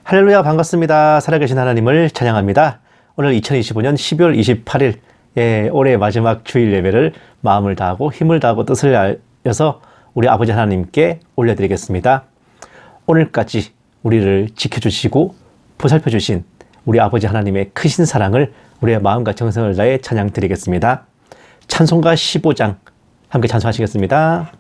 할렐루야, 반갑습니다. 살아계신 하나님을 찬양합니다. 오늘 2025년 12월 28일 올해 마지막 주일 예배를 마음을 다하고 힘을 다하고 뜻을 다해서 우리 아버지 하나님께 올려드리겠습니다. 오늘까지 우리를 지켜주시고 보살펴 주신 우리 아버지 하나님의 크신 사랑을 우리의 마음과 정성을 다해 찬양 드리겠습니다. 찬송가 15장 함께 찬송하시겠습니다.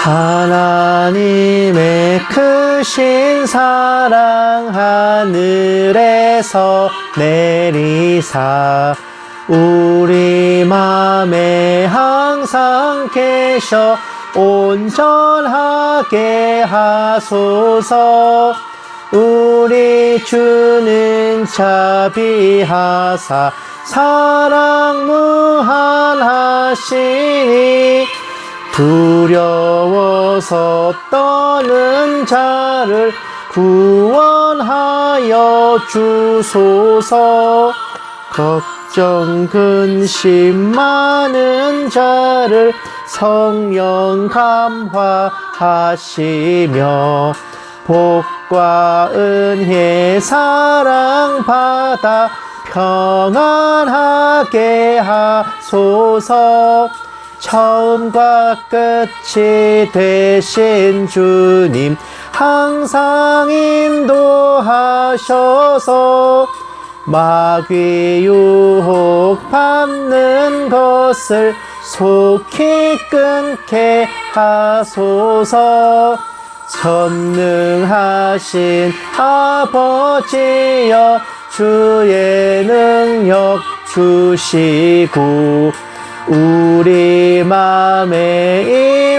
하나님의 크신 사랑 하늘에서 내리사 우리 맘에 항상 계셔 온전하게 하소서. 우리 주는 자비하사 사랑 무한하시니 두려워서 떠는 자를 구원하여 주소서. 걱정 근심 많은 자를 성령 감화하시며 복과 은혜 사랑 받아 평안하게 하소서. 처음과 끝이 되신 주님 항상 인도하셔서 마귀 유혹 받는 것을 속히 끊게 하소서. 전능하신 아버지여 주의 능력 주시고 우리 맘에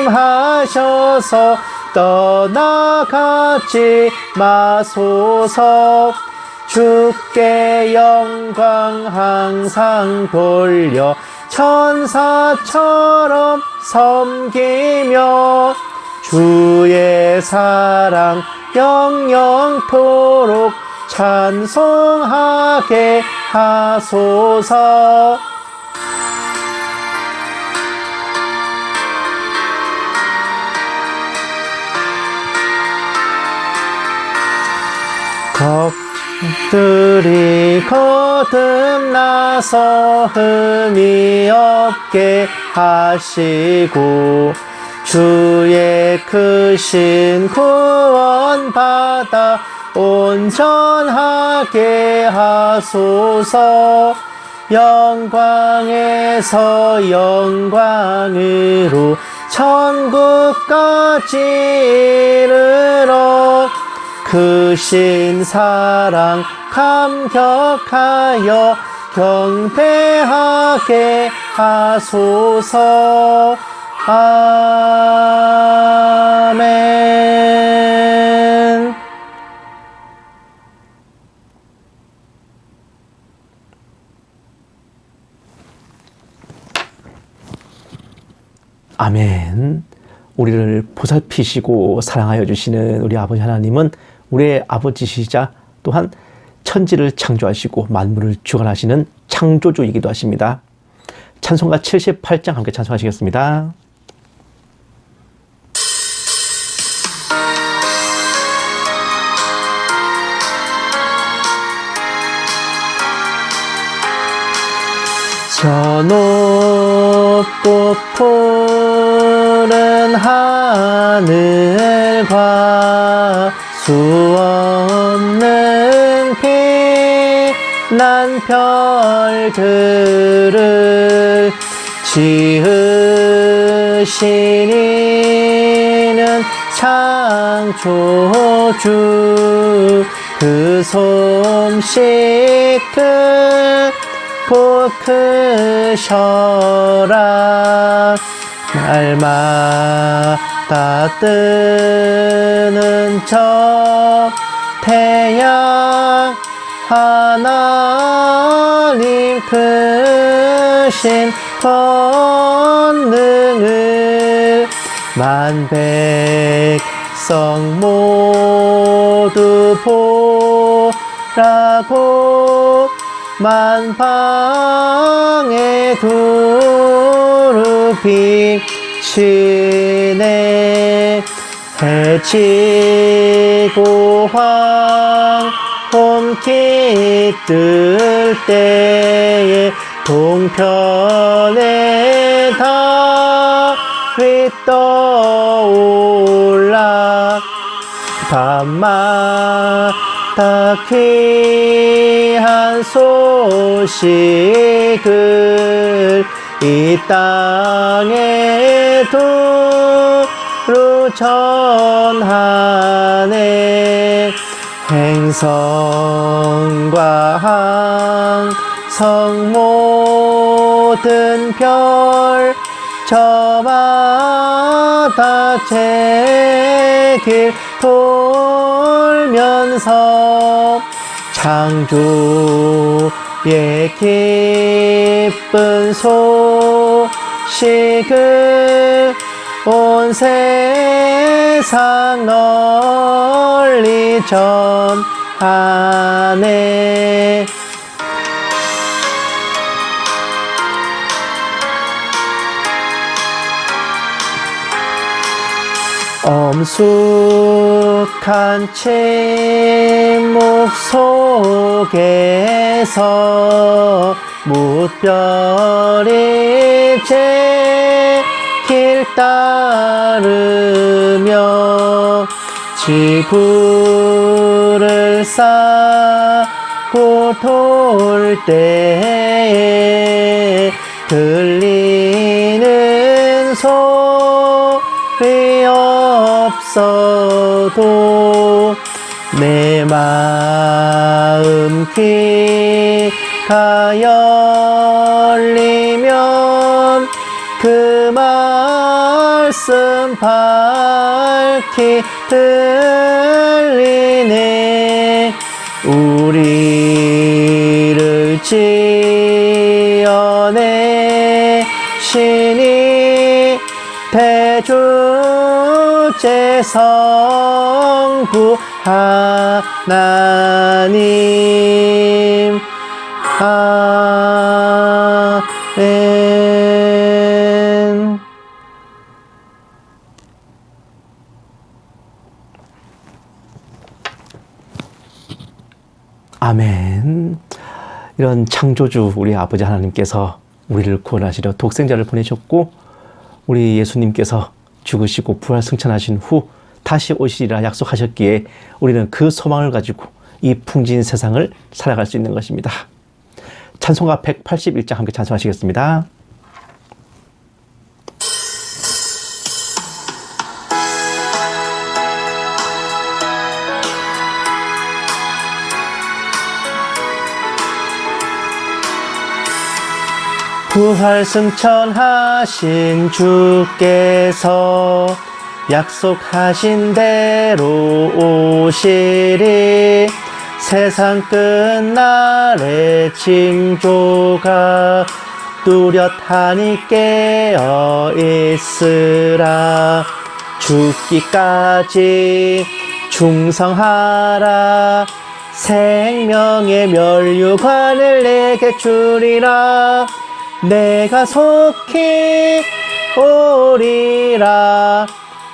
임하셔서 떠나가지 마소서. 주께 영광 항상 돌려 천사처럼 섬기며 주의 사랑 영영토록 찬송하게 하소서. 걱들이 거듭나서 흠이 없게 하시고 주의 크신 구원 받아 온전하게 하소서. 영광에서 영광으로 천국까지 이르러 크신 사랑 감격하여 경배하게 하소서. 아멘. 아멘. 우리를 보살피시고 사랑하여 주시는 우리 아버지 하나님은 우리의 아버지시자 또한 천지를 창조하시고 만물을 주관하시는 창조주이기도 하십니다. 찬송가 78장 함께 찬송하시겠습니다. 저 높고 푸른 하늘과 수없는 빛난 별들을 지으신 이는 창조주. 그 솜씨 크고 크셔라. 날마다 뜨는 저 태양 하나님 크신 권능을 만백성 모두 보라고 만방에 두루 비치네. 해지고 황혼 깃들 때에 동편에 달이 떠올라. 밤마다 귀한 소식을 이 땅에 두루 전하네. 행성과 항성 모든 별 저마다 제 길 돌면서 창조의 기쁜 소식을 온 세상 널리 전하네. 엄숙한 침묵 속에서 무별이 제 길 따르며 지구를 쌓고 돌 때에 들리는 소리 없어도 내 마음 귀가 열리면 그 말씀 밝히 들리네. 우리를 지어내시니 대주제 성부 하나님. 아멘. 아멘. 이런 창조주 우리 아버지 하나님께서 우리를 구원하시려 독생자를 보내셨고, 우리 예수님께서 죽으시고 부활 승천하신 후 다시 오시리라 약속하셨기에 우리는 그 소망을 가지고 이 풍진 세상을 살아갈 수 있는 것입니다. 찬송가 181장 함께 찬송하시겠습니다. 부활 승천하신 주께서 약속하신 대로 오시리. 세상 끝날에 징조가 뚜렷하니 깨어 있으라. 죽기까지 충성하라. 생명의 면류관을 내게 주리라. 내가 속히 오리라.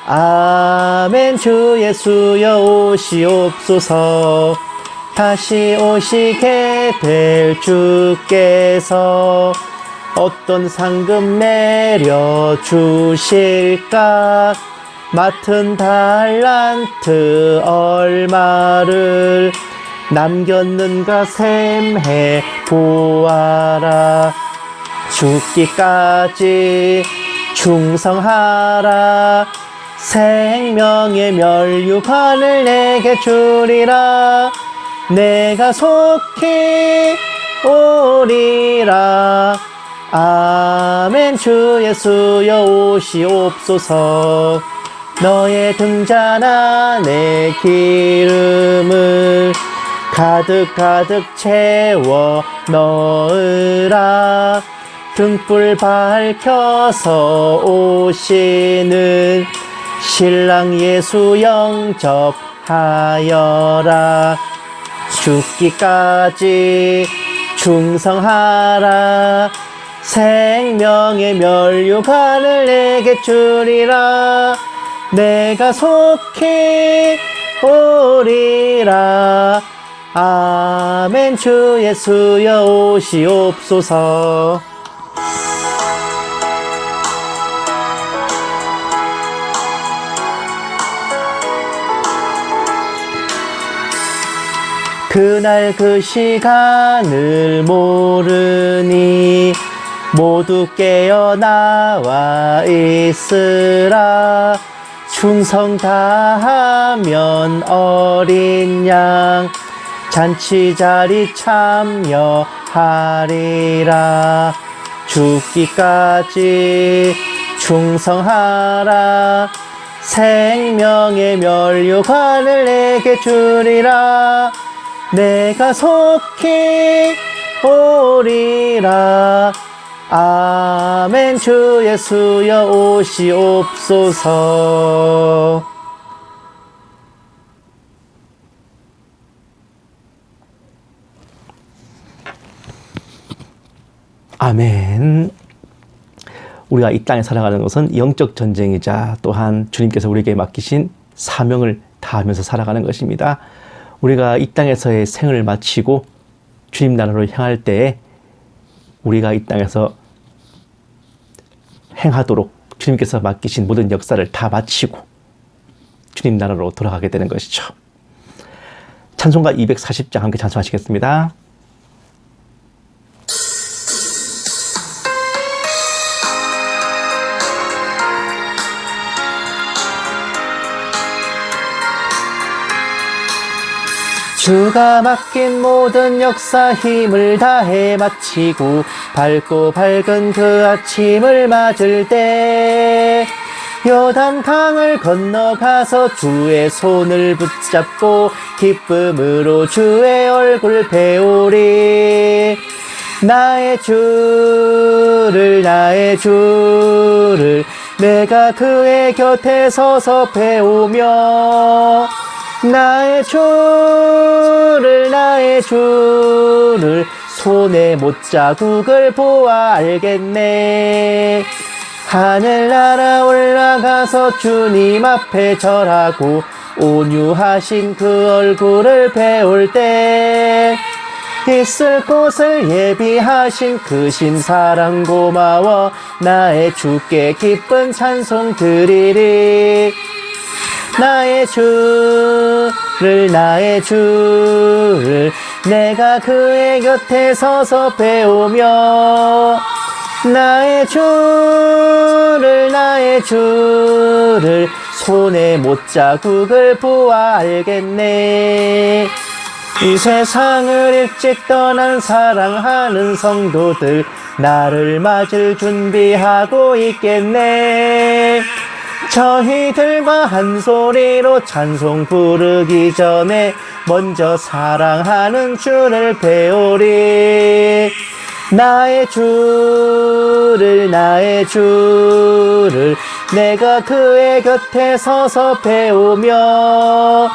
아멘. 주 예수여 오시옵소서. 다시 오시게 될 주께서 어떤 상금 내려 주실까? 맡은 달란트 얼마를 남겼는가 셈해 보아라. 죽기까지 충성하라. 생명의 면류관을 내게 주리라. 내가 속히 오리라. 아멘. 주 예수여 오시옵소서. 너의 등잔 안에 기름을 가득 가득 채워 넣으라. 등불 밝혀서 오시는 신랑 예수 영접하여라. 죽기까지 충성하라. 생명의 면류관을 내게 주리라. 내가 속히 오리라. 아멘. 주 예수여 오시옵소서. 그날 그 시간을 모르니 모두 깨어나와 있으라. 충성 다하면 어린 양 잔치자리 참여하리라. 죽기까지 충성하라. 생명의 면류관을 내게 주리라. 내가 속히 오리라. 아멘. 주 예수여 오시옵소서. 아멘. 우리가 이 땅에 살아가는 것은 영적 전쟁이자 또한 주님께서 우리에게 맡기신 사명을 다하면서 살아가는 것입니다. 우리가 이 땅에서의 생을 마치고 주님 나라로 향할 때에 우리가 이 땅에서 행하도록 주님께서 맡기신 모든 역사를 다 마치고 주님 나라로 돌아가게 되는 것이죠. 찬송가 240장 함께 찬송하시겠습니다. 주가 맡긴 모든 역사 힘을 다해 마치고 밝고 밝은 그 아침을 맞을 때 요단 강을 건너가서 주의 손을 붙잡고 기쁨으로 주의 얼굴 배우리. 나의 주를 내가 그의 곁에 서서 배우며 나의 주를 손에 못자국을 보아 알겠네. 하늘나라 올라가서 주님 앞에 절하고 온유하신 그 얼굴을 배울 때 있을 곳을 예비하신 그 신사랑 고마워 나의 주께 기쁜 찬송 드리리. 나의 주를 내가 그의 곁에 서서 배우며 나의 주를 손에 못자국을 보아 알겠네. 이 세상을 일찍 떠난 사랑하는 성도들 나를 맞을 준비하고 있겠네. 저희들과 한 소리로 찬송 부르기 전에 먼저 사랑하는 주를 배우리. 나의 주를 내가 그의 곁에 서서 배우며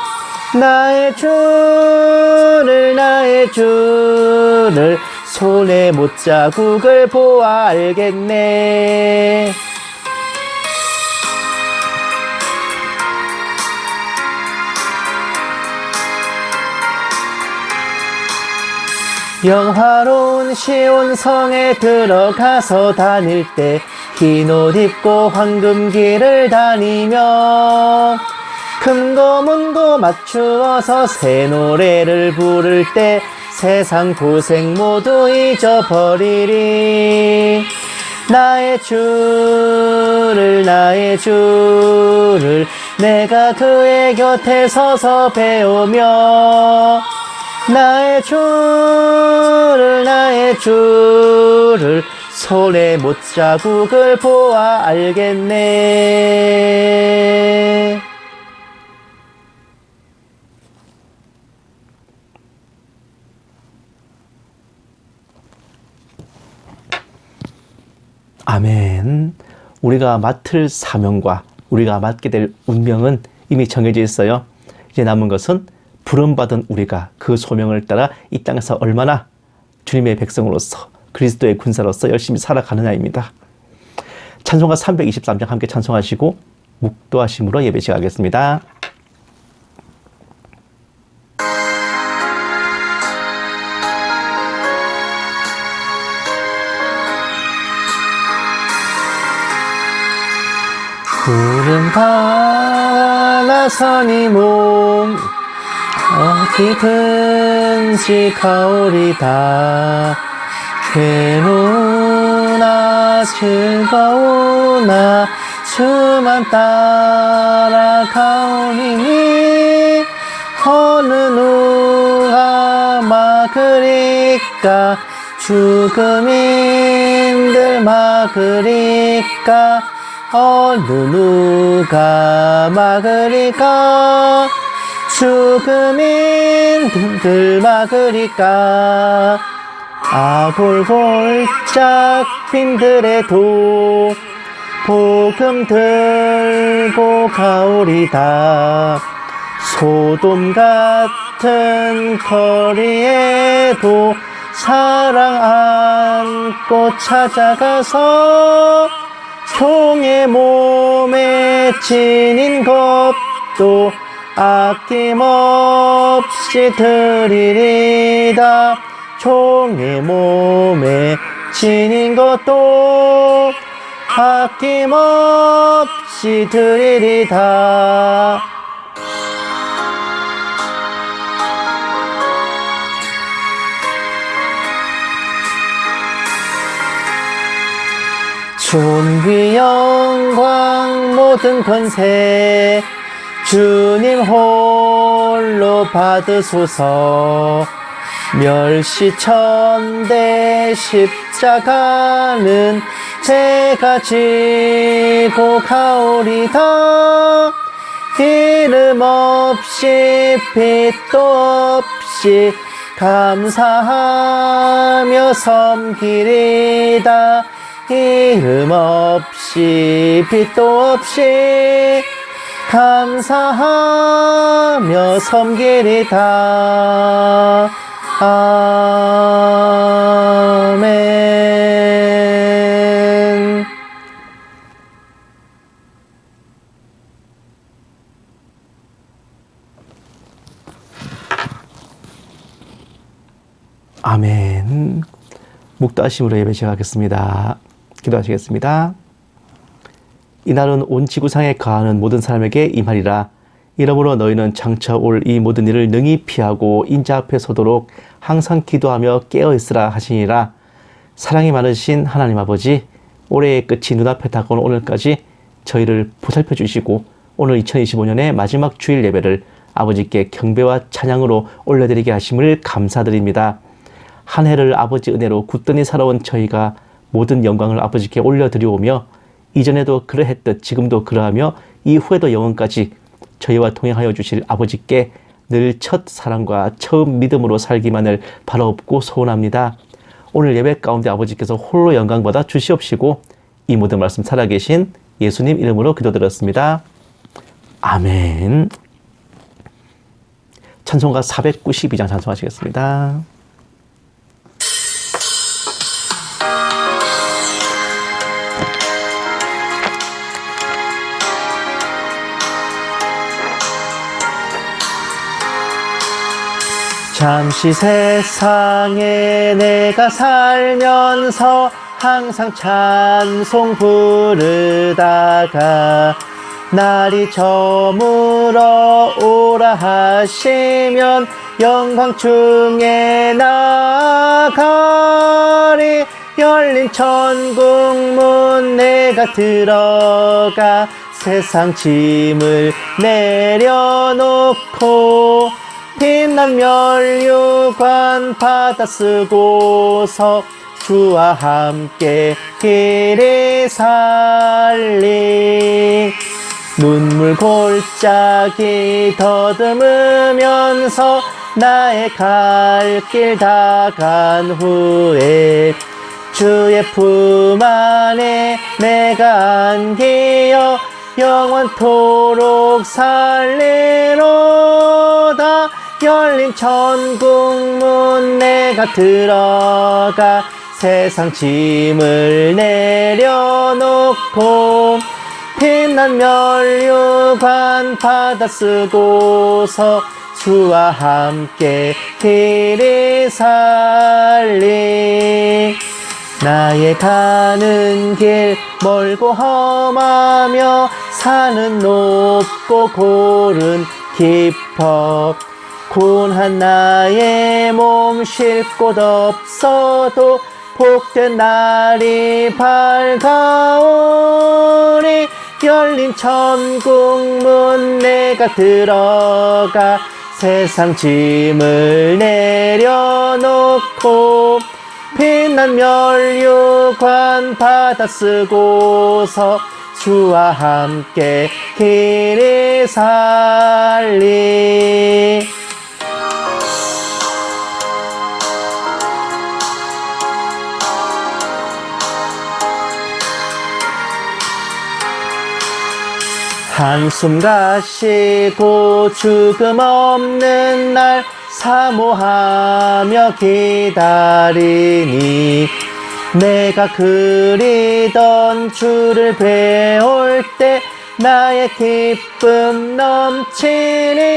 나의 주를 손에 못자국을 보아 알겠네. 영화로운 시온성에 들어가서 다닐 때 흰 옷 입고 황금길을 다니며 금고문고 맞추어서 새 노래를 부를 때 세상 고생 모두 잊어버리리. 나의 주를 내가 그의 곁에 서서 배우며 나의 주를 손에 못자국을 보아 알겠네. 아멘. 우리가 맡을 사명과 우리가 맡게 될 운명은 이미 정해져 있어요. 이제 남은 것은 부름받은 우리가 그 소명을 따라 이 땅에서 얼마나 주님의 백성으로서 그리스도의 군사로서 열심히 살아가느냐입니다. 찬송가 323장 함께 찬송하시고 묵도하심으로 예배 시작하겠습니다. 푸른 바라선이 몸 어디든지 가오리다. 괴로우나 즐거우나 주만 따라가오리니 어느 누가 막으리까. 죽음인들 막으리까. 어느 누가 막으리까. 죽음인들 막으리까. 아골골짝 빈들에도 복음 들고 가오리다. 소돔 같은 거리에도 사랑 안고 찾아가서 종의 몸에 지닌 것도 아낌없이 드리리다. 종의 몸에 지닌 것도 아낌없이 드리리다. 존귀 영광 모든 권세 주님 홀로 받으소서. 멸시천대 십자가는 제가 지고 가오리다. 이름 없이 빛도 없이 감사하며 섬기리다. 이름 없이 빛도 없이 감사하며 섬기리다. 아멘. 아멘. 묵도하심으로 예배 시작하겠습니다. 기도하시겠습니다. 이날은 온 지구상에 거하는 모든 사람에게 임하리라. 이러므로 너희는 장차 올 이 모든 일을 능히 피하고 인자 앞에 서도록 항상 기도하며 깨어있으라 하시니라. 사랑이 많으신 하나님 아버지, 올해의 끝이 눈앞에 다가온 오늘까지 저희를 보살펴 주시고 오늘 2025년의 마지막 주일 예배를 아버지께 경배와 찬양으로 올려드리게 하심을 감사드립니다. 한 해를 아버지 은혜로 굳건히 살아온 저희가 모든 영광을 아버지께 올려드리오며 이전에도 그러했듯 지금도 그러하며 이후에도 영원까지 저희와 동행하여 주실 아버지께 늘 첫 사랑과 처음 믿음으로 살기만을 바라옵고 소원합니다. 오늘 예배 가운데 아버지께서 홀로 영광받아 주시옵시고 이 모든 말씀 살아계신 예수님 이름으로 기도드렸습니다. 아멘. 찬송가 492장 찬송하시겠습니다. 잠시 세상에 내가 살면서 항상 찬송 부르다가 날이 저물어 오라 하시면 영광 중에 나가리. 열린 천국문 내가 들어가 세상 짐을 내려놓고 빛난 면류관 받아 쓰고서 주와 함께 길이 살리. 눈물 골짜기 더듬으면서 나의 갈 길 다 간 후에 주의 품 안에 내가 안기어 영원토록 살리로다. 열린 천국문 내가 들어가 세상 짐을 내려놓고 빛난 면류관 받아 쓰고서 주와 함께 길이 살리. 나의 가는 길 멀고 험하며 산은 높고 골은 깊어 고운한 나의 몸 쉴 곳 없어도 복된 날이 밝아오니 열린 천국문 내가 들어가 세상 짐을 내려놓고 빛난 면류관 받아 쓰고서 주와 함께 길이 살리. 한숨 가시고 죽음 없는 날 사모하며 기다리니 내가 그리던 주를 배울 때 나의 기쁨 넘치리라.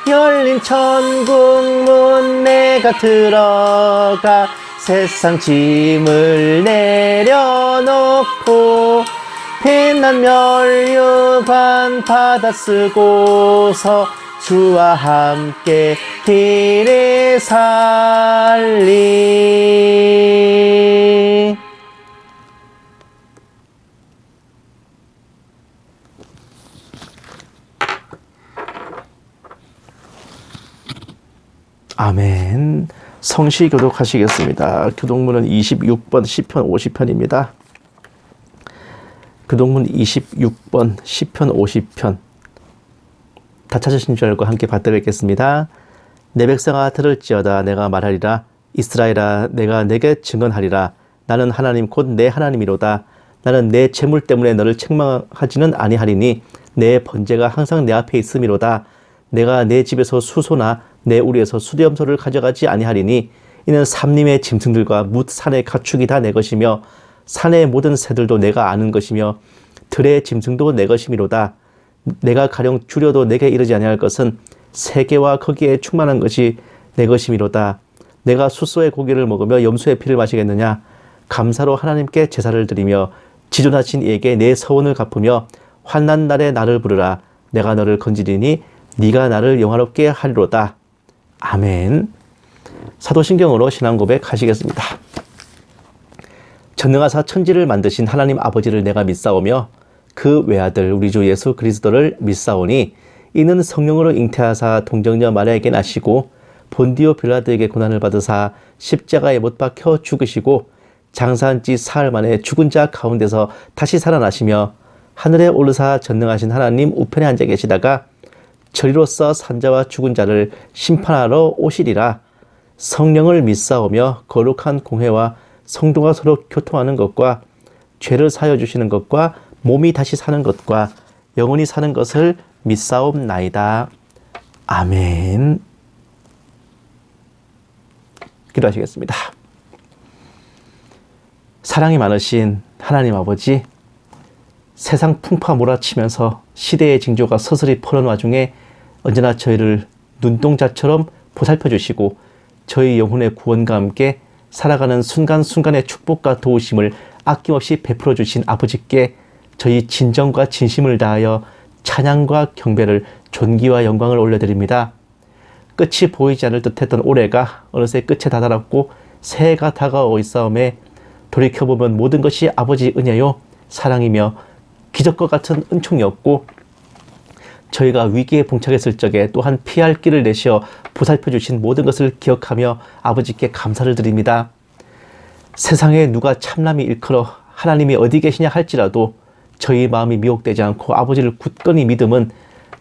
열린 천국문 내가 들어가 세상 짐을 내려놓고 빛난 면류관 받아 쓰고서 주와 함께 길이 살리. 아멘. 성시 교독하시겠습니다. 교독문은 26번 시편 50편입니다. 교독문 26번 시편 50편. 다 찾으신 줄 알고 함께 받들겠습니다. 내 백성아 들을지어다. 내가 말하리라. 이스라엘아 내가 내게 증언하리라. 나는 하나님 곧 내 하나님이로다. 나는 내 재물 때문에 너를 책망하지는 아니하리니 내 번제가 항상 내 앞에 있음이로다. 내가 내 집에서 수소나 내 우리에서 수렴소를 가져가지 아니하리니 이는 삼림의 짐승들과 뭇 산의 가축이 다 내 것이며 산의 모든 새들도 내가 아는 것이며 들의 짐승도 내 것이미로다. 내가 가령 줄여도 내게 이르지 아니할 것은 세계와 거기에 충만한 것이 내 것이미로다. 내가 숫소의 고기를 먹으며 염소의 피를 마시겠느냐. 감사로 하나님께 제사를 드리며 지존하신 이에게 내 서원을 갚으며 환난 날에 나를 부르라. 내가 너를 건지리니 네가 나를 영화롭게 하리로다. 아멘. 사도신경으로 신앙 고백하시겠습니다. 전능하사 천지를 만드신 하나님 아버지를 내가 믿사오며 그 외아들 우리 주 예수 그리스도를 믿사오니 이는 성령으로 잉태하사 동정녀 마리아에게 나시고 본디오 빌라도에게 고난을 받으사 십자가에 못 박혀 죽으시고 장사한 지 사흘 만에 죽은 자 가운데서 다시 살아나시며 하늘에 오르사 전능하신 하나님 우편에 앉아 계시다가 저리로서 산자와 죽은 자를 심판하러 오시리라. 성령을 믿사오며 거룩한 공회와 성도가 서로 교통하는 것과 죄를 사하여 주시는 것과 몸이 다시 사는 것과 영원히 사는 것을 믿사옵나이다. 아멘. 기도하시겠습니다. 사랑이 많으신 하나님 아버지, 세상 풍파 몰아치면서 시대의 징조가 서서히 퍼는 와중에 언제나 저희를 눈동자처럼 보살펴 주시고 저희 영혼의 구원과 함께 살아가는 순간순간의 축복과 도우심을 아낌없이 베풀어 주신 아버지께 저희 진정과 진심을 다하여 찬양과 경배를 존귀와 영광을 올려드립니다. 끝이 보이지 않을 듯했던 올해가 어느새 끝에 다다랐고 새해가 다가오고 있사오매 돌이켜보면 모든 것이 아버지 은혜요 사랑이며 기적과 같은 은총이었고 저희가 위기에 봉착했을 적에 또한 피할 길을 내시어 보살펴 주신 모든 것을 기억하며 아버지께 감사를 드립니다. 세상에 누가 참남이 일컬어 하나님이 어디 계시냐 할지라도 저희 마음이 미혹되지 않고 아버지를 굳건히 믿음은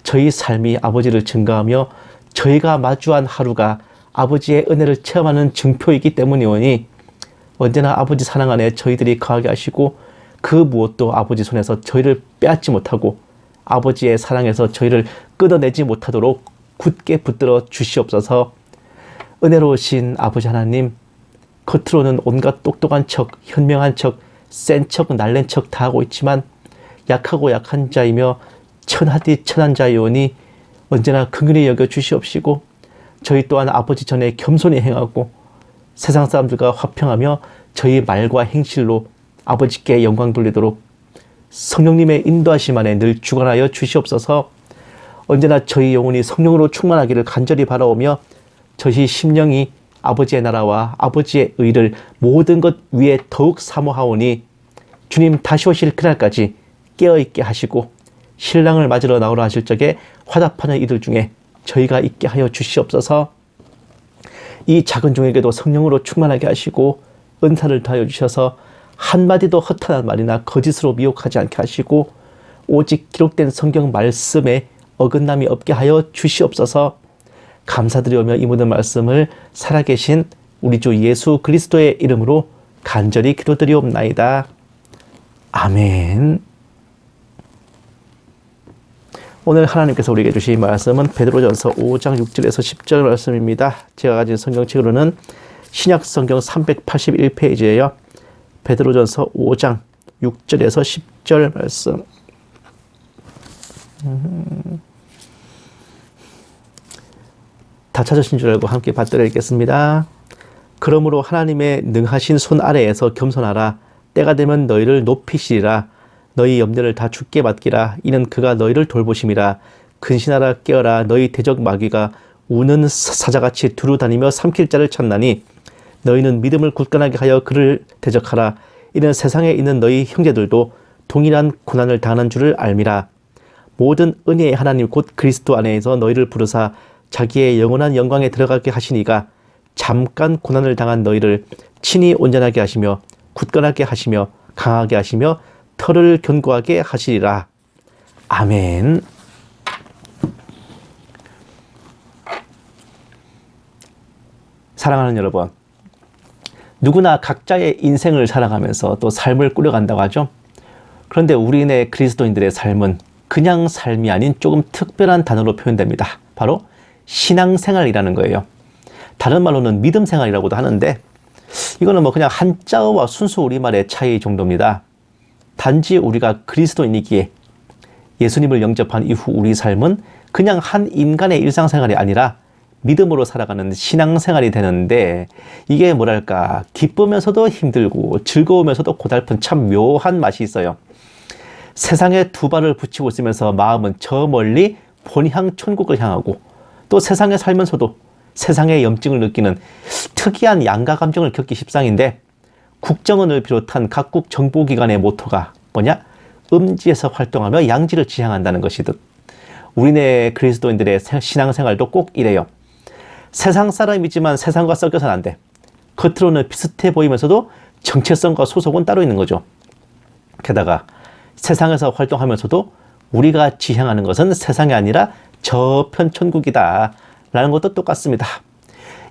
저희 삶이 아버지를 증가하며 저희가 마주한 하루가 아버지의 은혜를 체험하는 증표이기 때문이오니 언제나 아버지 사랑 안에 저희들이 거하게 하시고 그 무엇도 아버지 손에서 저희를 빼앗지 못하고 아버지의 사랑에서 저희를 끊어내지 못하도록 굳게 붙들어 주시옵소서. 은혜로우신 아버지 하나님, 겉으로는 온갖 똑똑한 척, 현명한 척, 센 척, 날랜 척 다 하고 있지만 약하고 약한 자이며 천하디 천한 자이오니 언제나 긍휼히 여겨 주시옵시고, 저희 또한 아버지 전에 겸손히 행하고 세상 사람들과 화평하며 저희 말과 행실로 아버지께 영광 돌리도록 성령님의 인도하심 안에 늘 주관하여 주시옵소서. 언제나 저희 영혼이 성령으로 충만하기를 간절히 바라오며 저희 심령이 아버지의 나라와 아버지의 의를 모든 것 위에 더욱 사모하오니 주님 다시 오실 그날까지 깨어있게 하시고 신랑을 맞으러 나오라 하실 적에 화답하는 이들 중에 저희가 있게 하여 주시옵소서. 이 작은 종에게도 성령으로 충만하게 하시고 은사를 더하여 주셔서 한마디도 허탄한 말이나 거짓으로 미혹하지 않게 하시고 오직 기록된 성경 말씀에 어긋남이 없게 하여 주시옵소서. 감사드리오며 이 모든 말씀을 살아계신 우리 주 예수 그리스도의 이름으로 간절히 기도드리옵나이다. 아멘. 오늘 하나님께서 우리에게 주신 말씀은 베드로전서 5장 6절에서 10절 말씀입니다. 제가 가진 성경책으로는 신약 성경 381페이지예요. 베드로전서 5장 6절에서 10절 말씀. 다 찾으신 줄 알고 함께 받들어 읽겠습니다. 그러므로 하나님의 능하신 손 아래에서 겸손하라. 때가 되면 너희를 높이시리라. 너희 염려를 다 주께 맡기라. 이는 그가 너희를 돌보심이라. 근신하라 깨어라. 너희 대적 마귀가 우는 사자같이 두루 다니며 삼킬 자를 찾나니 너희는 믿음을 굳건하게 하여 그를 대적하라. 이는 세상에 있는 너희 형제들도 동일한 고난을 당하는 줄을 알미라. 모든 은혜의 하나님 곧 그리스도 안에서 너희를 부르사 자기의 영원한 영광에 들어가게 하시니가 잠깐 고난을 당한 너희를 친히 온전하게 하시며 굳건하게 하시며 강하게 하시며 털을 견고하게 하시리라. 아멘. 사랑하는 여러분, 누구나 각자의 인생을 살아가면서 또 삶을 꾸려간다고 하죠. 그런데 우리네 그리스도인들의 삶은 그냥 삶이 아닌 조금 특별한 단어로 표현됩니다. 바로 신앙생활이라는 거예요. 다른 말로는 믿음생활이라고도 하는데 이거는 뭐 그냥 한자어와 순수 우리말의 차이 정도입니다. 단지 우리가 그리스도인이기에 예수님을 영접한 이후 우리 삶은 그냥 한 인간의 일상생활이 아니라 믿음으로 살아가는 신앙생활이 되는데, 이게 뭐랄까 기쁘면서도 힘들고 즐거우면서도 고달픈 참 묘한 맛이 있어요. 세상에 두 발을 붙이고 있으면서 마음은 저 멀리 본향 천국을 향하고, 또 세상에 살면서도 세상의 염증을 느끼는 특이한 양가 감정을 겪기 십상인데, 국정원을 비롯한 각국 정보기관의 모토가 뭐냐? 음지에서 활동하며 양지를 지향한다는 것이듯 우리네 그리스도인들의 신앙생활도 꼭 이래요. 세상 사람이지만 세상과 섞여서는 안 돼. 겉으로는 비슷해 보이면서도 정체성과 소속은 따로 있는 거죠. 게다가 세상에서 활동하면서도 우리가 지향하는 것은 세상이 아니라 저편 천국이다 라는 것도 똑같습니다.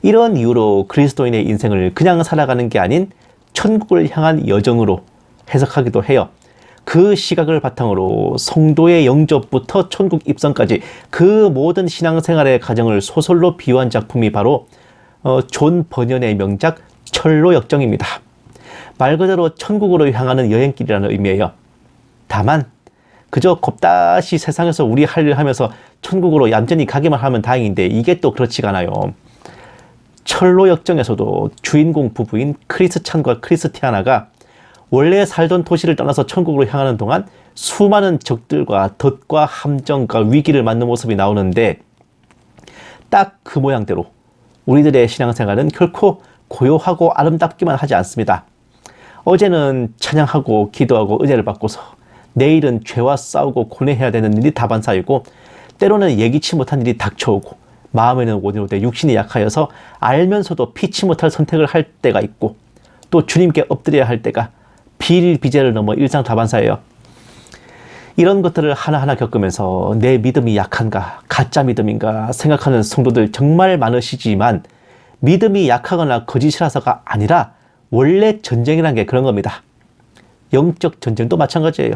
이런 이유로 그리스도인의 인생을 그냥 살아가는 게 아닌 천국을 향한 여정으로 해석하기도 해요. 그 시각을 바탕으로 성도의 영접부터 천국 입성까지 그 모든 신앙생활의 과정을 소설로 비유한 작품이 바로 존 버년의 명작 철로역정입니다. 말 그대로 천국으로 향하는 여행길이라는 의미예요. 다만 그저 겁다시 세상에서 우리 할 일 하면서 천국으로 얌전히 가기만 하면 다행인데 이게 또 그렇지가 않아요. 철로역정에서도 주인공 부부인 크리스찬과 크리스티아나가 원래 살던 도시를 떠나서 천국으로 향하는 동안 수많은 적들과 덫과 함정과 위기를 맞는 모습이 나오는데, 딱 그 모양대로 우리들의 신앙생활은 결코 고요하고 아름답기만 하지 않습니다. 어제는 찬양하고 기도하고 은혜를 받고서 내일은 죄와 싸우고 고뇌해야 되는 일이 다반사이고, 때로는 예기치 못한 일이 닥쳐오고 마음에는 오늘오되 육신이 약하여서 알면서도 피치 못할 선택을 할 때가 있고, 또 주님께 엎드려야 할 때가 비일비재를 넘어 일상다반사예요. 이런 것들을 하나하나 겪으면서 내 믿음이 약한가, 가짜 믿음인가 생각하는 성도들 정말 많으시지만, 믿음이 약하거나 거짓이라서가 아니라 원래 전쟁이라는 게 그런 겁니다. 영적 전쟁도 마찬가지예요.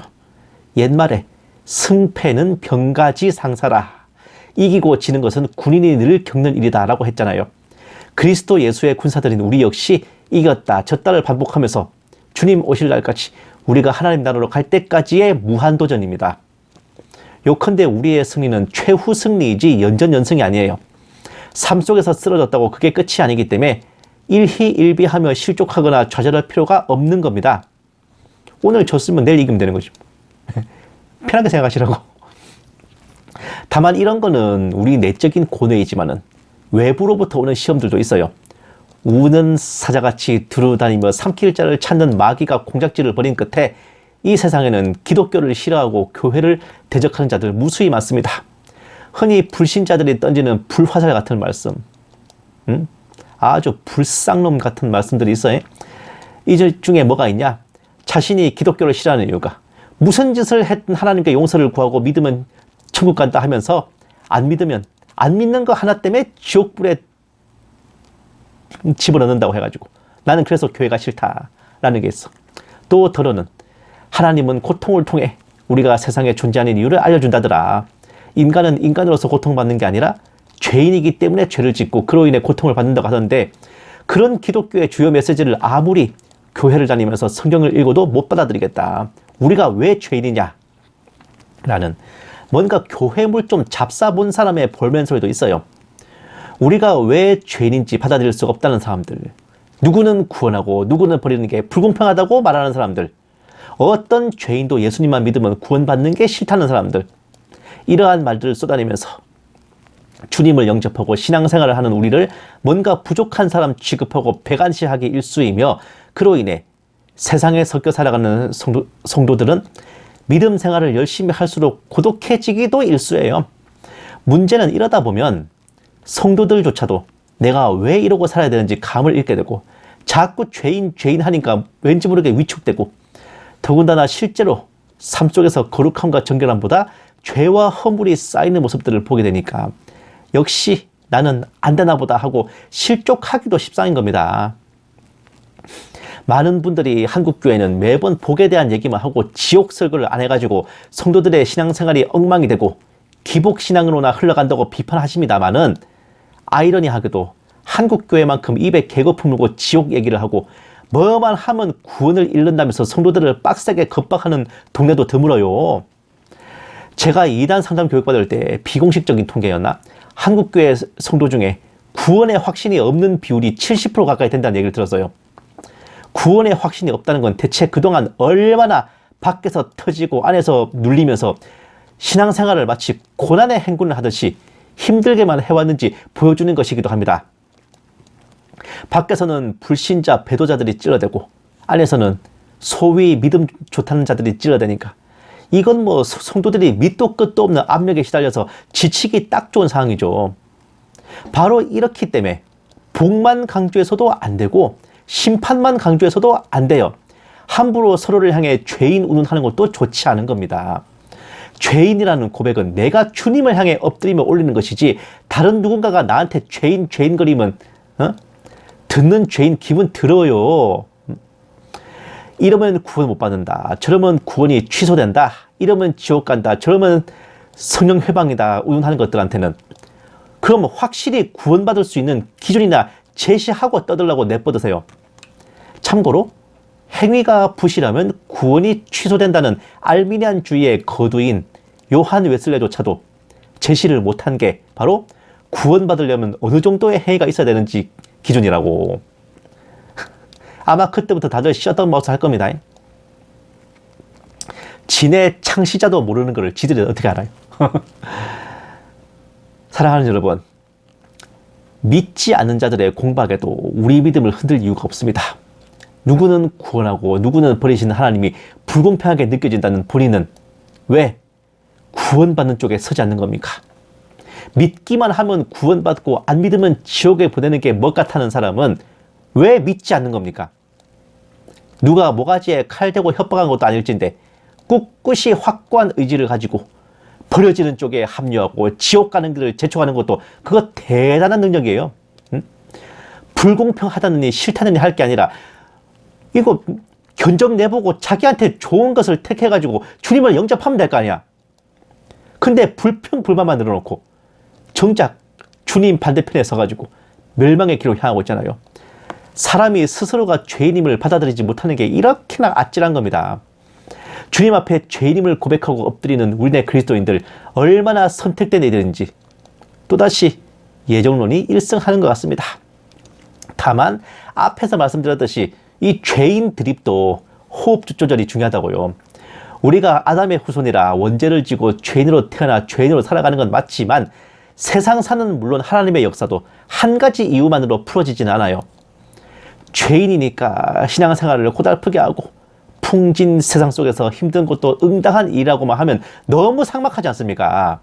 옛말에 승패는 병가지 상사라. 이기고 지는 것은 군인이 늘 겪는 일이다라고 했잖아요. 그리스도 예수의 군사들인 우리 역시 이겼다 졌다를 반복하면서 주님 오실 날까지 우리가 하나님 나라로 갈 때까지의 무한도전입니다. 요컨대 우리의 승리는 최후 승리이지 연전연승이 아니에요. 삶 속에서 쓰러졌다고 그게 끝이 아니기 때문에 일희일비하며 실족하거나 좌절할 필요가 없는 겁니다. 오늘 졌으면 내일 이기면 되는 거죠. 편하게 생각하시라고. 다만 이런 거는 우리 내적인 고뇌이지만은 외부로부터 오는 시험들도 있어요. 우는 사자같이 두루다니며 삼킬 자를 찾는 마귀가 공작질을 벌인 끝에 이 세상에는 기독교를 싫어하고 교회를 대적하는 자들 무수히 많습니다. 흔히 불신자들이 던지는 불화살 같은 말씀, 아주 불쌍놈 같은 말씀들이 있어요. 이 중에 뭐가 있냐? 자신이 기독교를 싫어하는 이유가 무슨 짓을 했든 하나님께 용서를 구하고 믿으면 천국 간다 하면서 안 믿으면 안 믿는 거 하나 때문에 지옥불에 집어넣는다고 해가지고 나는 그래서 교회가 싫다라는 게 있어. 또 더러는 하나님은 고통을 통해 우리가 세상에 존재하는 이유를 알려준다더라. 인간은 인간으로서 고통받는 게 아니라 죄인이기 때문에 죄를 짓고 그로 인해 고통을 받는다고 하던데 그런 기독교의 주요 메시지를 아무리 교회를 다니면서 성경을 읽어도 못 받아들이겠다. 우리가 왜 죄인이냐? 라는 뭔가 교회물 좀 잡사본 사람의 볼멘소리도 있어요. 우리가 왜 죄인인지 받아들일 수가 없다는 사람들, 누구는 구원하고 누구는 버리는 게 불공평하다고 말하는 사람들, 어떤 죄인도 예수님만 믿으면 구원받는 게 싫다는 사람들, 이러한 말들을 쏟아내면서 주님을 영접하고 신앙생활을 하는 우리를 뭔가 부족한 사람 취급하고 배관시하기 일쑤이며 그로 인해 세상에 섞여 살아가는 성도들은 믿음 생활을 열심히 할수록 고독해지기도 일쑤예요. 문제는 이러다 보면 성도들조차도 내가 왜 이러고 살아야 되는지 감을 잃게 되고 자꾸 죄인 하니까 왠지 모르게 위축되고 더군다나 실제로 삶 속에서 거룩함과 정결함보다 죄와 허물이 쌓이는 모습들을 보게 되니까 역시 나는 안 되나 보다 하고 실족하기도 십상인 겁니다. 많은 분들이 한국교회는 매번 복에 대한 얘기만 하고 지옥 설교를 안 해가지고 성도들의 신앙생활이 엉망이 되고 기복신앙으로나 흘러간다고 비판하십니다만은 아이러니하게도 한국교회만큼 입에 개거품 물고 지옥 얘기를 하고 뭐만 하면 구원을 잃는다면서 성도들을 빡세게 겁박하는 동네도 드물어요. 제가 2단 상담 교육받을 때 비공식적인 통계였나? 한국교회 성도 중에 구원의 확신이 없는 비율이 70% 가까이 된다는 얘기를 들었어요. 구원의 확신이 없다는 건 대체 그동안 얼마나 밖에서 터지고 안에서 눌리면서 신앙생활을 마치 고난의 행군을 하듯이 힘들게만 해왔는지 보여주는 것이기도 합니다. 밖에서는 불신자, 배도자들이 찔러대고 안에서는 소위 믿음 좋다는 자들이 찔러대니까 이건 뭐 성도들이 밑도 끝도 없는 압력에 시달려서 지치기 딱 좋은 상황이죠. 바로 이렇기 때문에 복만 강조해서도 안 되고 심판만 강조해서도 안 돼요. 함부로 서로를 향해 죄인 운운하는 것도 좋지 않은 겁니다. 죄인이라는 고백은 내가 주님을 향해 엎드리며 올리는 것이지 다른 누군가가 나한테 죄인 거리면 듣는 죄인 기분 들어요. 이러면 구원 못 받는다. 저러면 구원이 취소된다. 이러면 지옥 간다. 저러면 성령 회방이다. 운운하는 것들한테는 그럼 확실히 구원받을 수 있는 기준이나 제시하고 떠들라고 내뻗으세요. 참고로 행위가 부실하면 구원이 취소된다는 알미니안주의의 거두인 요한 웨슬레조차도 제시를 못한 게 바로 구원받으려면 어느 정도의 행위가 있어야 되는지 기준이라고. 아마 그때부터 다들 셧다운 마우스 할 겁니다. 진의 창시자도 모르는 거를 지들이 어떻게 알아요? 사랑하는 여러분, 믿지 않는 자들의 공박에도 우리 믿음을 흔들 이유가 없습니다. 누구는 구원하고 누구는 버리시는 하나님이 불공평하게 느껴진다는 본인은 왜 구원받는 쪽에 서지 않는 겁니까? 믿기만 하면 구원받고 안 믿으면 지옥에 보내는 게 뭐 같다는 사람은 왜 믿지 않는 겁니까? 누가 모가지에 칼 대고 협박한 것도 아닐진데 꿋꿋이 확고한 의지를 가지고 버려지는 쪽에 합류하고 지옥 가는 길을 재촉하는 것도 그거 대단한 능력이에요. 응? 불공평하다느니 싫다느니 할 게 아니라 이거 견적 내보고 자기한테 좋은 것을 택해가지고 주님을 영접하면 될 거 아니야. 근데 불평불만만 늘어놓고 정작 주님 반대편에 서가지고 멸망의 길로 향하고 있잖아요. 사람이 스스로가 죄인임을 받아들이지 못하는 게 이렇게나 아찔한 겁니다. 주님 앞에 죄인임을 고백하고 엎드리는 우리네 그리스도인들 얼마나 선택된 이들인지 또다시 예정론이 일승하는 것 같습니다. 다만 앞에서 말씀드렸듯이 이 죄인 드립도 호흡 조절이 중요하다고요. 우리가 아담의 후손이라 원죄를 지고 죄인으로 태어나 죄인으로 살아가는 건 맞지만 세상사는 물론 하나님의 역사도 한 가지 이유만으로 풀어지진 않아요. 죄인이니까 신앙생활을 고달프게 하고 풍진 세상 속에서 힘든 것도 응당한 일이라고만 하면 너무 삭막하지 않습니까?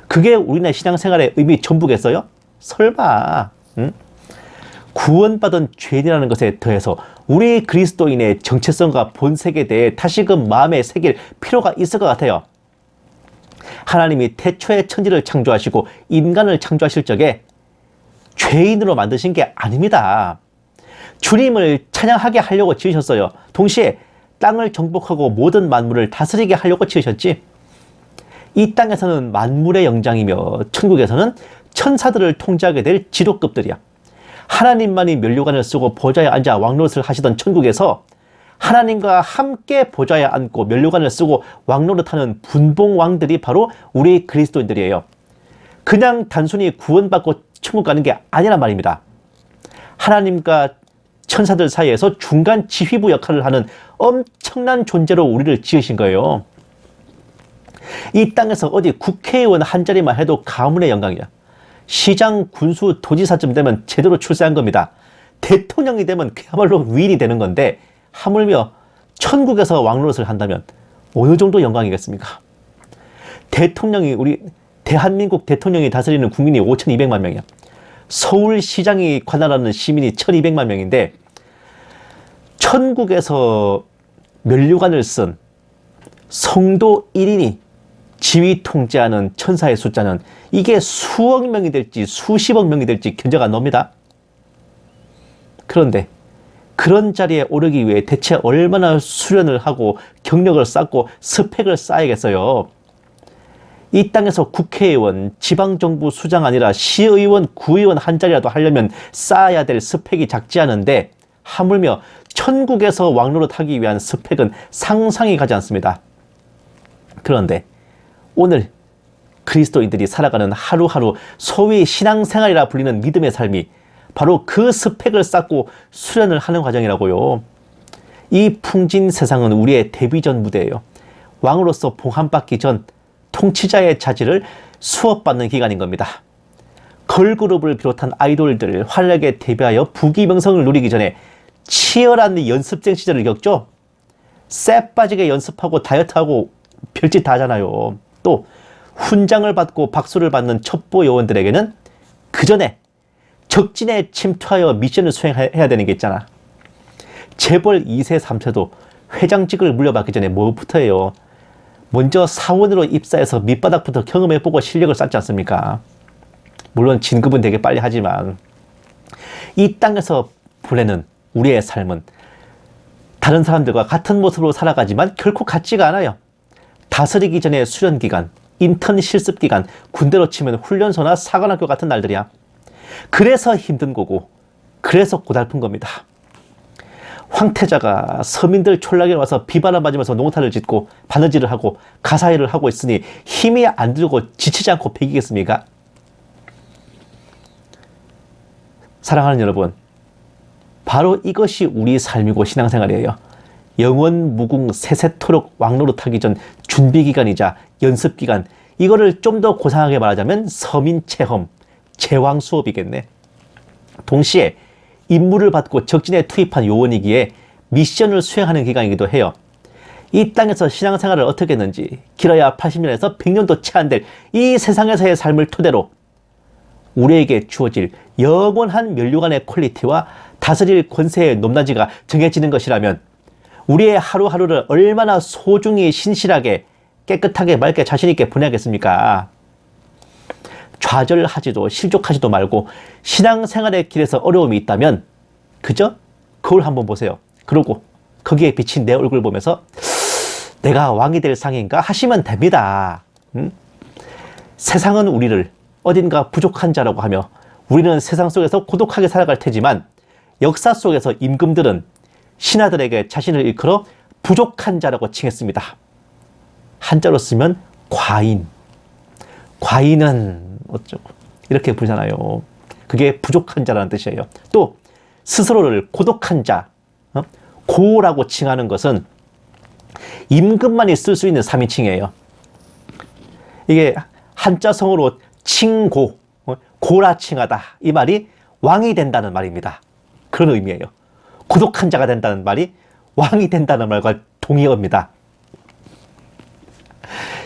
그게 우리네 신앙생활의 의미 전부겠어요? 설마. 응? 구원받은 죄인이라는 것에 더해서 우리 그리스도인의 정체성과 본색에 대해 다시금 마음에 새길 필요가 있을 것 같아요. 하나님이 태초에 천지를 창조하시고 인간을 창조하실 적에 죄인으로 만드신 게 아닙니다. 주님을 찬양하게 하려고 지으셨어요. 동시에 땅을 정복하고 모든 만물을 다스리게 하려고 지으셨지. 이 땅에서는 만물의 영장이며 천국에서는 천사들을 통제하게 될 지도급들이야. 하나님만이 면류관을 쓰고 보좌에 앉아 왕노릇을 하시던 천국에서 하나님과 함께 보좌에 앉고 면류관을 쓰고 왕노릇하는 분봉왕들이 바로 우리 그리스도인들이에요. 그냥 단순히 구원받고 천국 가는 게 아니란 말입니다. 하나님과 천사들 사이에서 중간 지휘부 역할을 하는 엄청난 존재로 우리를 지으신 거예요. 이 땅에서 어디 국회의원 한 자리만 해도 가문의 영광이야. 시장, 군수, 도지사쯤 되면 제대로 출세한 겁니다. 대통령이 되면 그야말로 위인이 되는 건데 하물며 천국에서 왕노릇을 한다면 어느 정도 영광이겠습니까? 대통령이 우리 대한민국 대통령이 다스리는 국민이 5,200만 명이야. 서울시장이 관할하는 시민이 1,200만 명인데 천국에서 면류관을 쓴 성도 1인이 지휘 통제하는 천사의 숫자는 이게 수억 명이 될지 수십억 명이 될지 견적 안 나옵니다. 그런데 그런 자리에 오르기 위해 대체 얼마나 수련을 하고 경력을 쌓고 스펙을 쌓아야겠어요. 이 땅에서 국회의원, 지방정부 수장 아니라 시의원, 구의원 한 자리라도 하려면 쌓아야 될 스펙이 작지 않은데 하물며 천국에서 왕노릇하기 위한 스펙은 상상이 가지 않습니다. 그런데 오늘 그리스도인들이 살아가는 하루하루 소위 신앙생활이라 불리는 믿음의 삶이 바로 그 스펙을 쌓고 수련을 하는 과정이라고요. 이 풍진 세상은 우리의 데뷔전 무대예요. 왕으로서 봉함받기 전 통치자의 자질을 수업받는 기간인 겁니다. 걸그룹을 비롯한 아이돌들 활약에 데뷔하여 부귀명성을 누리기 전에 치열한 연습생 시절을 겪죠. 쎄 빠지게 연습하고 다이어트하고 별짓 다 하잖아요. 또 훈장을 받고 박수를 받는 첩보 요원들에게는 그 전에 적진에 침투하여 미션을 수행해야 되는 게 있잖아. 재벌 2세 3세도 회장직을 물려받기 전에 뭐부터 해요? 먼저 사원으로 입사해서 밑바닥부터 경험해보고 실력을 쌓지 않습니까? 물론 진급은 되게 빨리 하지만 이 땅에서 보내는 우리의 삶은 다른 사람들과 같은 모습으로 살아가지만 결코 같지가 않아요. 다스리기 전에 수련기간, 인턴 실습기간, 군대로 치면 훈련소나 사관학교 같은 날들이야. 그래서 힘든 거고 그래서 고달픈 겁니다. 황태자가 서민들 촌락에 와서 비바람 맞으면서 농사를 짓고 바느질을 하고 가사일을 하고 있으니 힘이 안 들고 지치지 않고 배기겠습니까? 사랑하는 여러분, 바로 이것이 우리 삶이고 신앙생활이에요. 영원 무궁 세세토록 왕노릇하기 전 준비기간이자 연습기간, 이거를 좀 더 고상하게 말하자면 서민체험, 제왕수업이겠네. 동시에 임무를 받고 적진에 투입한 요원이기에 미션을 수행하는 기간이기도 해요. 이 땅에서 신앙생활을 어떻게 했는지 길어야 80년에서 100년도 채 안 될 이 세상에서의 삶을 토대로 우리에게 주어질 영원한 면류관의 퀄리티와 다스릴 권세의 높낮이가 정해지는 것이라면 우리의 하루하루를 얼마나 소중히 신실하게 깨끗하게 맑게 자신있게 보내야겠습니까? 좌절하지도 실족하지도 말고 신앙생활의 길에서 어려움이 있다면 그저 거울 한번 보세요. 그러고 거기에 비친 내 얼굴 보면서 내가 왕이 될 상인가 하시면 됩니다. 세상은 우리를 어딘가 부족한 자라고 하며 우리는 세상 속에서 고독하게 살아갈 테지만 역사 속에서 임금들은 신하들에게 자신을 일컬어 부족한 자라고 칭했습니다. 한자로 쓰면 과인. 과인은 어쩌고 이렇게 부르잖아요. 그게 부족한 자라는 뜻이에요. 또 스스로를 고독한 자, 고라고 칭하는 것은 임금만이 쓸 수 있는 3인칭이에요. 이게 한자성어로 칭고, 고라 칭하다. 이 말이 왕이 된다는 말입니다. 그런 의미예요. 고독한 자가 된다는 말이 왕이 된다는 말과 동의어입니다.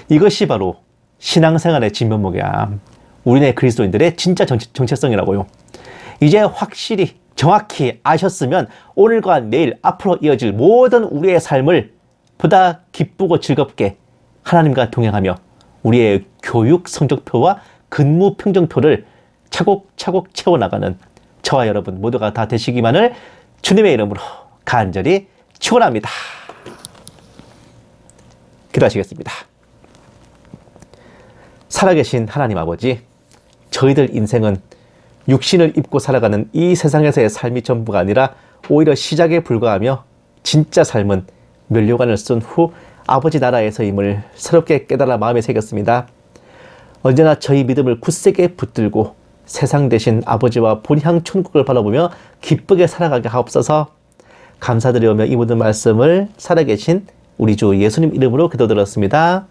이것이 바로 신앙생활의 진면목이야. 우리네 그리스도인들의 진짜 정체성이라고요. 이제 확실히 정확히 아셨으면 오늘과 내일 앞으로 이어질 모든 우리의 삶을 보다 기쁘고 즐겁게 하나님과 동행하며 우리의 교육 성적표와 근무 평정표를 차곡차곡 채워나가는 저와 여러분 모두가 다 되시기만을 주님의 이름으로 간절히 축원합니다. 기도하시겠습니다. 살아계신 하나님 아버지, 저희들 인생은 육신을 입고 살아가는 이 세상에서의 삶이 전부가 아니라 오히려 시작에 불과하며 진짜 삶은 면류관을 쓴 후 아버지 나라에서임을 새롭게 깨달아 마음에 새겼습니다. 언제나 저희 믿음을 굳세게 붙들고 세상 대신 아버지와 본향 천국을 바라보며 기쁘게 살아가게 하옵소서. 감사드리오며 이 모든 말씀을 살아계신 우리 주 예수님 이름으로 기도드렸습니다.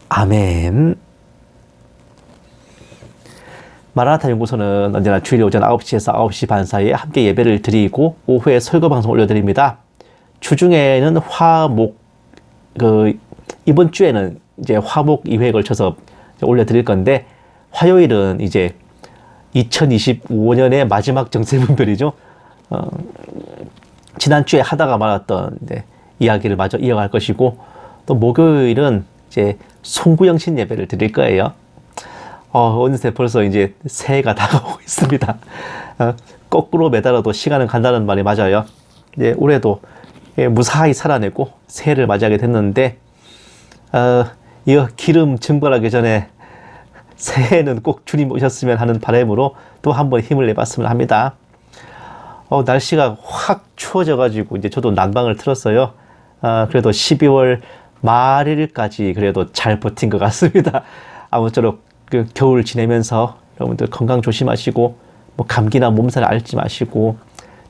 아멘. 마라나타 연구소는 언제나 주일 오전 9시에서 9시 반 사이에 함께 예배를 드리고 오후에 설교 방송 올려드립니다. 주중에는 이번 주에는 이제 화목 2회에 걸쳐서 올려드릴 건데, 화요일은 이제 2025년의 마지막 정세분별이죠. 지난주에 하다가 말았던 이야기를 마저 이어갈 것이고, 또 목요일은 이제 송구영신 예배를 드릴 거예요. 어느새 벌써 이제 새해가 다가오고 있습니다. 거꾸로 매달아도 시간은 간다는 말이 맞아요. 이제 올해도 무사히 살아내고 새해를 맞이하게 됐는데, 이 기름 증발하기 전에 새해는 꼭 주님 오셨으면 하는 바람으로 또 한번 힘을 내봤으면 합니다. 날씨가 확 추워져가지고 이제 저도 난방을 틀었어요. 그래도 12월 말일까지 그래도 잘 버틴 것 같습니다. 아무쪼록 그 겨울 지내면서 여러분들 건강 조심하시고, 뭐 감기나 몸살 앓지 마시고,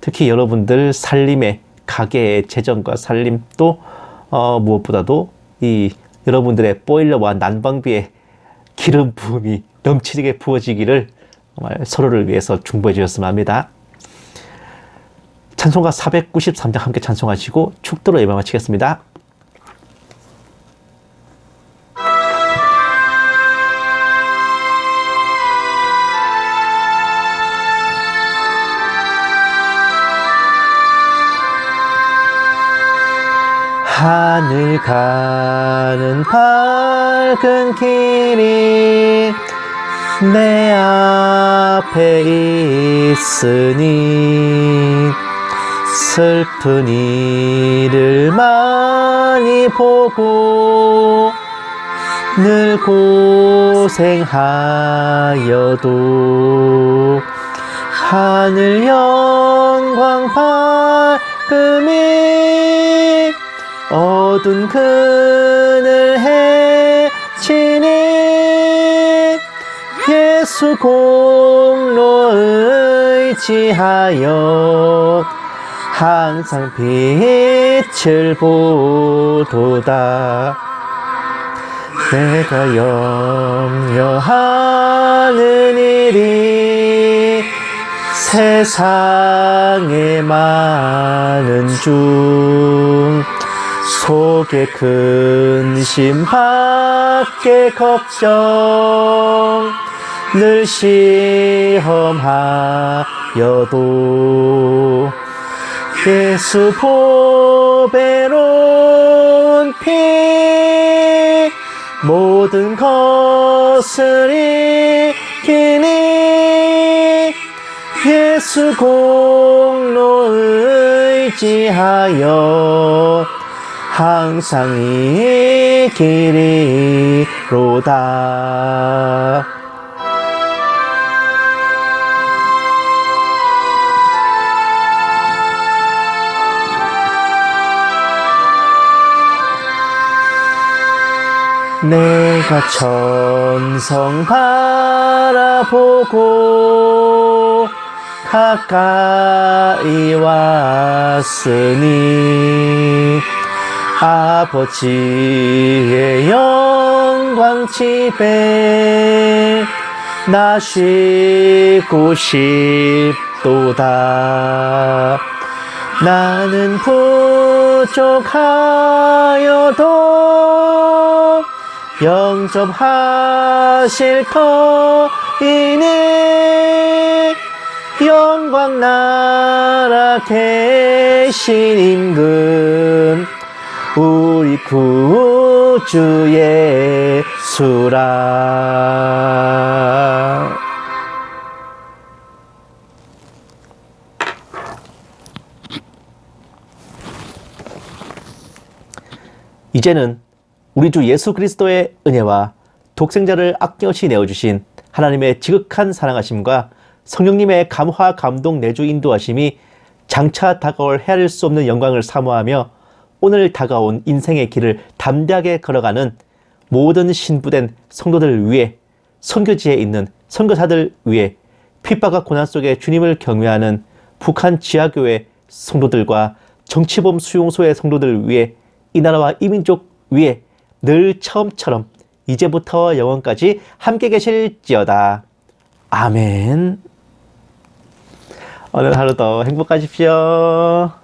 특히 여러분들 살림의 가게의 재정과 살림, 또 무엇보다도 이 여러분들의 보일러와 난방비에 기름 부음이 넘치게 부어지기를 정말 서로를 위해서 중보해 주셨으면 합니다. 찬송가 493장 함께 찬송하시고 축도로 예배 마치겠습니다. 하늘 가는 밝은 길이 내 앞에 있으니 슬픈 이를 많이 보고 늘 고생하여도 하늘 영광 밝음이 어두운 그늘 해치니 예수 공로 의지하여 항상 빛을 보도다. 내가 염려하는 일이 세상에 많은 중 속에 근심 밖에 걱정 늘 시험하여도 예수 보배로운 피 모든 것을 이기니 예수 공로 의지하여 항상 이기리로다. 내가 천성 바라보고 가까이 왔으니 아버지의 영광 집에 나 쉬고 싶도다. 나는 부족하여도 영접하실 터이니 영광 나라 계신 임금 우리 구주 예수라. 이제는 우리 주 예수 그리스도의 은혜와 독생자를 아낌없이 내어주신 하나님의 지극한 사랑하심과 성령님의 감화 감동 내주 인도하심이 장차 다가올 헤아릴 수 없는 영광을 사모하며 오늘 다가온 인생의 길을 담대하게 걸어가는 모든 신부된 성도들 위해, 선교지에 있는 선교사들 위해, 핍박과 고난 속에 주님을 경외하는 북한 지하교회 성도들과 정치범 수용소의 성도들 위해, 이 나라와 이 민족 위해 늘 처음처럼 이제부터 영원까지 함께 계실지어다. 아멘. 오늘 하루도 행복하십시오.